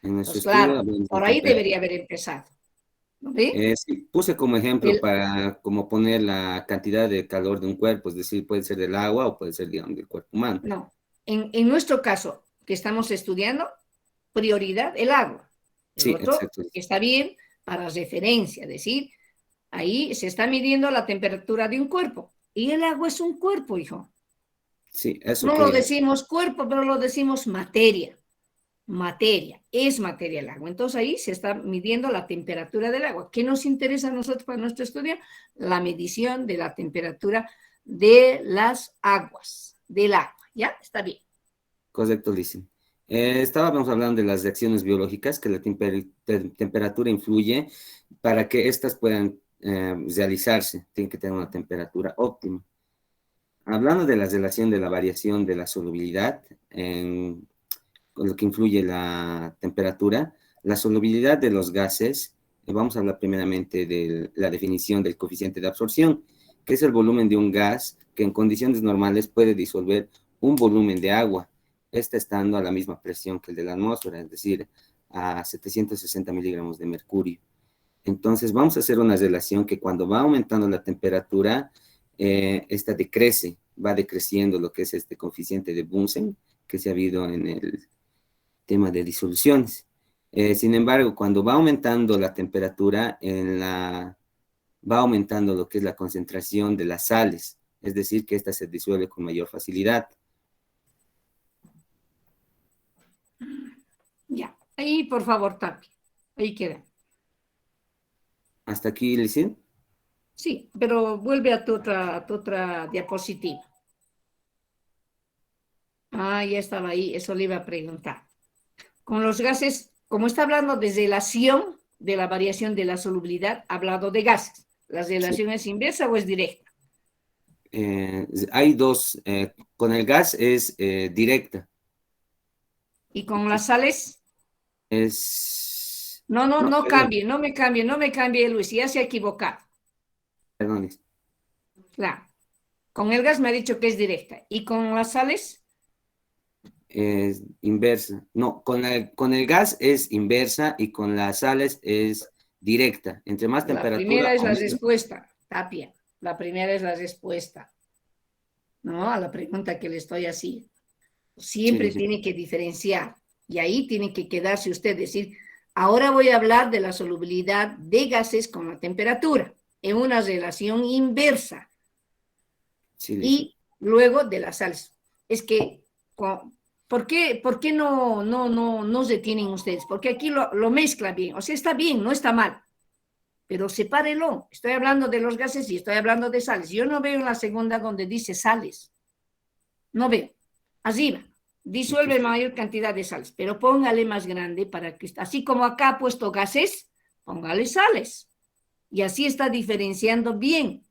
En nuestro estudio, claro, por ahí temperatura. debería haber empezado. ¿No ve? Sí, puse como ejemplo para como poner la cantidad de calor de un cuerpo, es decir, puede ser del agua o puede ser, digamos, del cuerpo humano. No, en nuestro caso, que estamos estudiando, prioridad el agua. El otro, exacto, que está bien para referencia, es decir, ahí se está midiendo la temperatura de un cuerpo, y el agua es un cuerpo, hijo. Sí, eso no lo decimos cuerpo, pero lo decimos materia. Materia, es materia el agua. Entonces ahí se está midiendo la temperatura del agua. ¿Qué nos interesa a nosotros para nuestro estudio? La medición de la temperatura de las aguas, del agua. ¿Ya? Está bien. Correcto, Lizzie. Estábamos hablando de las reacciones biológicas, que la temperatura influye para que éstas puedan realizarse. Tienen que tener una temperatura óptima. Hablando de la relación de la variación de la solubilidad en lo que influye la temperatura, la solubilidad de los gases, vamos a hablar primeramente de la definición del coeficiente de absorción, que es el volumen de un gas que en condiciones normales puede disolver un volumen de agua, estando a la misma presión que el de la atmósfera, es decir, a 760 miligramos de mercurio. Entonces vamos a hacer una relación que cuando va aumentando la temperatura, esta decrece, va decreciendo lo que es este coeficiente de Bunsen que se ha habido en el tema de disoluciones. Sin embargo, cuando va aumentando la temperatura, va aumentando lo que es la concentración de las sales, es decir, que esta se disuelve con mayor facilidad. Ya, ahí por favor, Tapi, ahí queda. ¿Hasta aquí, Licen? Sí, pero vuelve a tu otra diapositiva. Ah, ya estaba ahí, eso le iba a preguntar. Con los gases, como está hablando de relación de la variación de la solubilidad, ha hablado de gases. ¿La relación es inversa o es directa? Hay dos, con el gas es directa. ¿Y con las sales? Es... No cambie, no me cambie, Luis, ya se ha equivocado. Perdón. Claro. Con el gas me ha dicho que es directa. ¿Y con las sales? Es inversa. No, con el gas es inversa y con las sales es directa. Entre más temperatura... La primera es la aumenta. respuesta, Tapia. La primera es la respuesta. No, a la pregunta que le estoy haciendo. Siempre Sí. tiene que diferenciar. Y ahí tiene que quedarse usted, decir, ahora voy a hablar de la solubilidad de gases con la temperatura, en una relación inversa. Sí, Y luego de las sales. Es que, ¿por qué no se detienen ustedes? Porque aquí lo mezcla bien. O sea, está bien, no está mal. Pero sepárelo. Estoy hablando de los gases y estoy hablando de sales. Yo no veo en la segunda donde dice sales. No veo. Arriba. Disuelve mayor cantidad de sales, pero póngale más grande para que, así como acá ha puesto gases, póngale sales. Y así está diferenciando bien.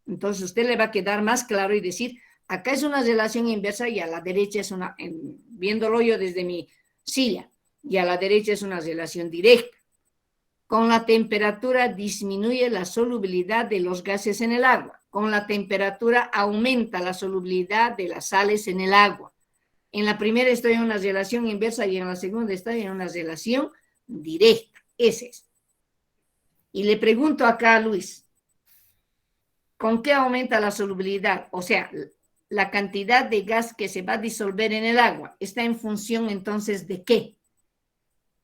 Entonces usted le va a quedar más claro y decir, acá es una relación inversa y a la derecha es una, viéndolo yo desde mi silla, y a la derecha es una relación directa. Con la temperatura disminuye la solubilidad de los gases en el agua. Con la temperatura aumenta la solubilidad de las sales en el agua. En la primera estoy en una relación inversa y en la segunda estoy en una relación directa. Ese es. Y le pregunto acá a Luis, ¿con qué aumenta la solubilidad? O sea, la cantidad de gas que se va a disolver en el agua, ¿está en función entonces de qué?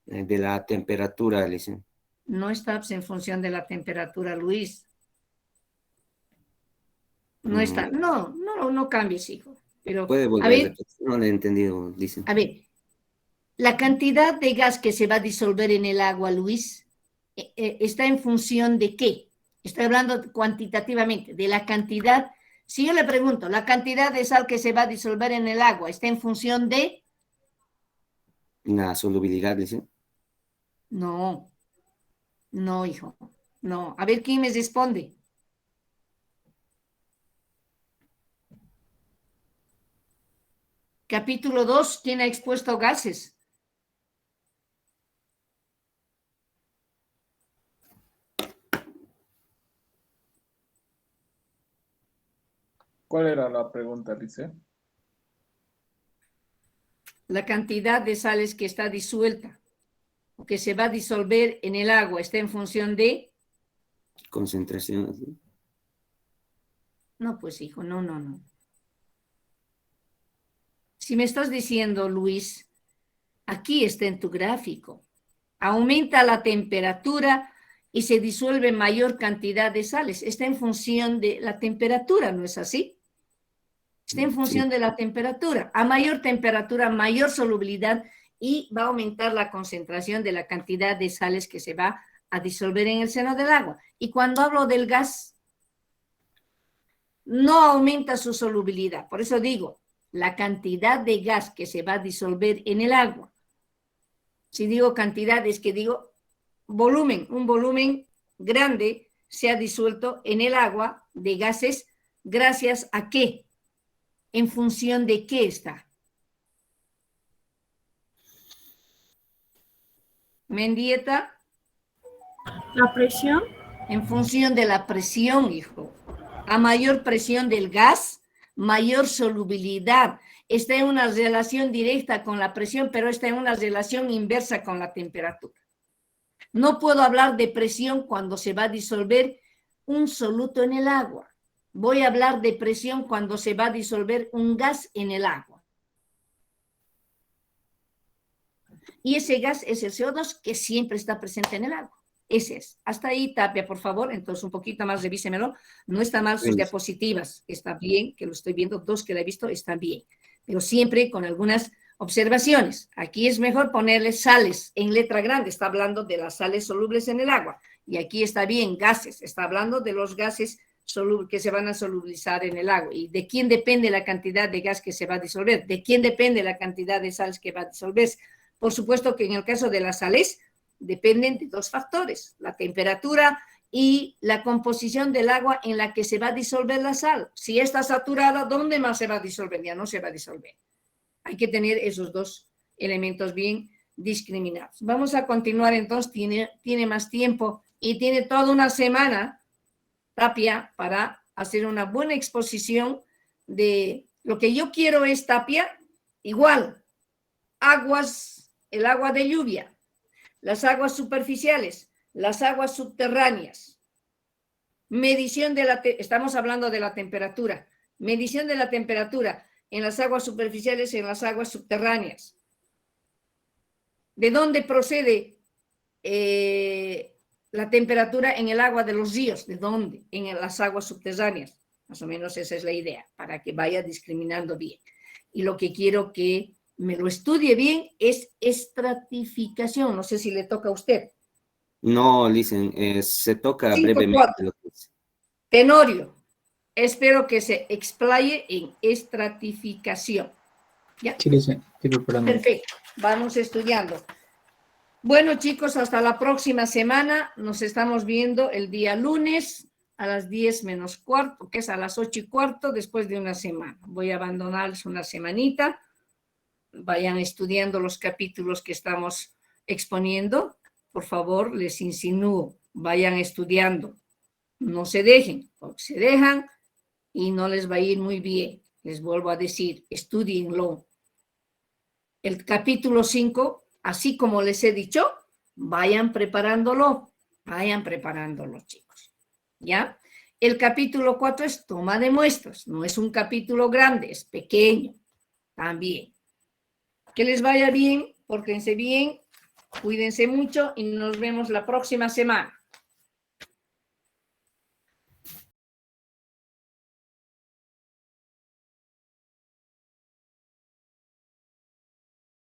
De la temperatura, Licen. No está en función de la temperatura, Luis. No está, no cambies, hijo. Pero, Puede volver a a ver, repetir, no le he entendido, Licen. A ver, la cantidad de gas que se va a disolver en el agua, Luis, ¿está en función de qué? Estoy hablando cuantitativamente, de la cantidad. Si yo le pregunto, ¿la cantidad de sal que se va a disolver en el agua está en función de? La solubilidad, Licen. No, hijo, no. A ver, ¿quién me responde? Capítulo 2, ¿quién ha expuesto gases? ¿Cuál era la pregunta, Lice? La cantidad de sales que está disuelta o que se va a disolver en el agua está en función de... Concentración. ¿Sí? No, pues hijo, no. Si me estás diciendo, Luis, aquí está en tu gráfico, aumenta la temperatura y se disuelve mayor cantidad de sales. Está en función de la temperatura, ¿no es así? Está en función de la temperatura. A mayor temperatura, mayor solubilidad y va a aumentar la concentración de la cantidad de sales que se va a disolver en el seno del agua. Y cuando hablo del gas, no aumenta su solubilidad. Por eso digo, la cantidad de gas que se va a disolver en el agua. Si digo cantidad, es que digo volumen. Un volumen grande se ha disuelto en el agua de gases gracias a qué. ¿En función de qué está? Mendieta. La presión. En función de la presión, hijo. A mayor presión del gas, mayor solubilidad. está en una relación directa con la presión, pero está en una relación inversa con la temperatura. No puedo hablar de presión cuando se va a disolver un soluto en el agua. Voy a hablar de presión cuando se va a disolver un gas en el agua. Y ese gas es el CO2 que siempre está presente en el agua. Ese es. Hasta ahí, Tapia, por favor. Entonces, un poquito más, revísemelo. No está mal sus diapositivas. Está bien, que lo estoy viendo. 2 que la he visto están bien. Pero siempre con algunas observaciones. Aquí es mejor ponerle sales en letra grande. Está hablando de las sales solubles en el agua. Y aquí está bien, gases. Está hablando de los gases que se van a solubilizar en el agua. ¿Y de quién depende la cantidad de gas que se va a disolver? ¿De quién depende la cantidad de sales que va a disolverse? Por supuesto que en el caso de las sales dependen de 2 factores, la temperatura y la composición del agua en la que se va a disolver la sal. Si está saturada, ¿dónde más se va a disolver? Ya no se va a disolver. Hay que tener esos 2 elementos bien discriminados. Vamos a continuar entonces, tiene más tiempo y tiene toda una semana, Tapia, para hacer una buena exposición de lo que yo quiero es, Tapia, igual, el agua de lluvia, las aguas superficiales, las aguas subterráneas, medición estamos hablando de la temperatura, medición de la temperatura en las aguas superficiales y en las aguas subterráneas. ¿De dónde procede la temperatura en el agua de los ríos? ¿De dónde? En las aguas subterráneas. Más o menos esa es la idea, para que vaya discriminando bien. Y lo que quiero que me lo estudie bien es estratificación. No sé si le toca a usted. No, Licen, se toca 5-4. brevemente lo que es. Tenorio, espero que se explaye en estratificación. ¿Ya? Sí, Licen, estoy preparando. Perfecto, vamos estudiando. Bueno, chicos, hasta la próxima semana. Nos estamos viendo el día lunes a las 10 menos cuarto, que es a las 8 y cuarto, después de una semana. Voy a abandonarles una semanita. Vayan estudiando los capítulos que estamos exponiendo. Por favor, les insinúo, vayan estudiando. No se dejen, porque se dejan y no les va a ir muy bien. Les vuelvo a decir, estudienlo. El capítulo 5, así como les he dicho, vayan preparándolo, chicos. ¿Ya? El capítulo 4 es toma de muestras. No es un capítulo grande, es pequeño también. Que les vaya bien, pórtense bien, cuídense mucho y nos vemos la próxima semana.